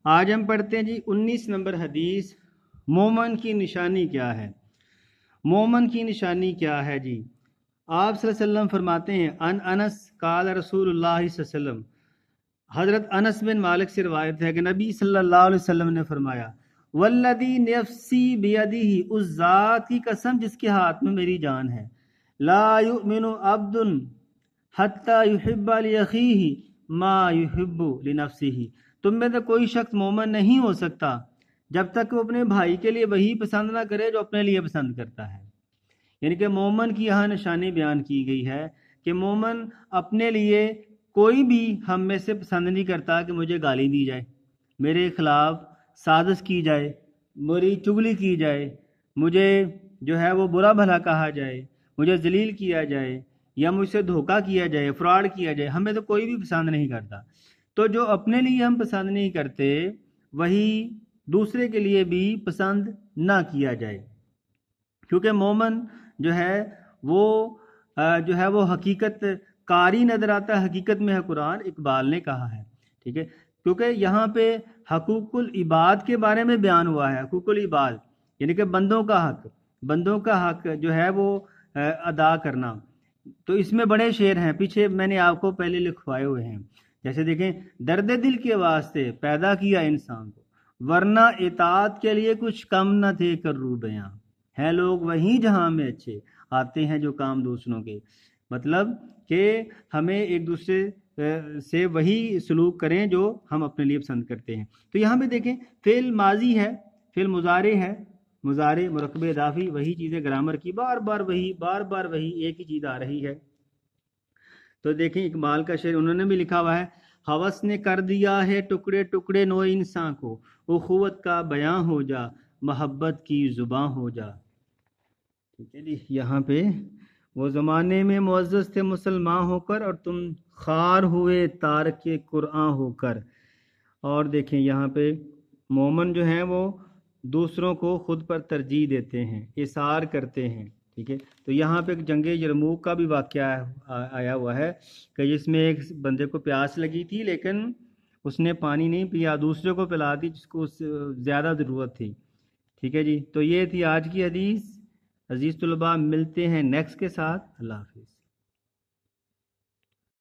آج ہم پڑھتے ہیں جی 19 نمبر حدیث، مومن کی نشانی کیا ہے؟ مومن کی نشانی کیا ہے جی؟ آپ صلی اللہ علیہ وسلم فرماتے ہیں انس قال رسول اللہ صلی اللہ علیہ وسلم، حضرت انس بن مالک سے روایت ہے کہ نبی صلی اللہ علیہ وسلم نے فرمایا والذی نفسی بیدہ، اس ذات کی قسم جس کے ہاتھ میں میری جان ہے، لا یؤمن عبد حتی یحب لاخیہ ما یحب لنفسہ، تم میں سے کوئی شخص مومن نہیں ہو سکتا جب تک وہ اپنے بھائی کے لیے وہی پسند نہ کرے جو اپنے لیے پسند کرتا ہے۔ یعنی کہ مومن کی یہاں نشانی بیان کی گئی ہے کہ مومن اپنے لیے کوئی بھی ہم میں سے پسند نہیں کرتا کہ مجھے گالی دی جائے، میرے خلاف سازش کی جائے، میری چغلی کی جائے، مجھے جو ہے وہ برا بھلا کہا جائے، مجھے ذلیل کیا جائے یا مجھ سے دھوکہ کیا جائے، فراڈ کیا جائے، ہمیں تو کوئی بھی پسند نہیں کرتا۔ تو جو اپنے لیے ہم پسند نہیں کرتے وہی دوسرے کے لیے بھی پسند نہ کیا جائے، کیونکہ مومن جو ہے وہ حقیقت کاری نظر آتا ہے، حقیقت میں ہے قرآن، اقبال نے کہا ہے، ٹھیک ہے، کیونکہ یہاں پہ حقوق العباد کے بارے میں بیان ہوا ہے۔ حقوق العباد یعنی کہ بندوں کا حق جو ہے وہ ادا کرنا، تو اس میں بڑے شعر ہیں، پیچھے میں نے آپ کو پہلے لکھوائے ہوئے ہیں، جیسے دیکھیں درد دل کے واسطے پیدا کیا انسان کو، ورنہ اطاعت کے لیے کچھ کم نہ تھے کر رو بیاں، ہیں لوگ وہیں جہاں میں اچھے آتے ہیں جو کام دوسروں کے، مطلب کہ ہمیں ایک دوسرے سے وہی سلوک کریں جو ہم اپنے لیے پسند کرتے ہیں۔ تو یہاں پہ دیکھیں فعل ماضی ہے، فعل مضارع ہے، مضارع مرکب اضافی، وہی چیزیں گرامر کی بار بار وہی ایک ہی چیز آ رہی ہے۔ تو دیکھیں اقبال کا شعر انہوں نے بھی لکھا ہوا ہے، ہوس نے کر دیا ہے ٹکڑے ٹکڑے نو انسان کو، اخوت کا بیاں ہو جا محبت کی زباں ہو جا۔ ٹھیک ہے جی، یہاں پہ وہ زمانے میں معزز تھے مسلمان ہو کر اور تم خار ہوئے تارک قرآن ہو کر۔ اور دیکھیں یہاں پہ مومن جو ہیں وہ دوسروں کو خود پر ترجیح دیتے ہیں، اثار کرتے ہیں، ٹھیک ہے۔ تو یہاں پہ ایک جنگ یرموک کا بھی واقعہ آیا ہوا ہے کہ جس میں ایک بندے کو پیاس لگی تھی لیکن اس نے پانی نہیں پیا، دوسرے کو پلا دی جس کو زیادہ ضرورت تھی، ٹھیک ہے جی۔ تو یہ تھی آج کی حدیث۔ عزیز طلباء ملتے ہیں نیکسٹ کے ساتھ، اللہ حافظ۔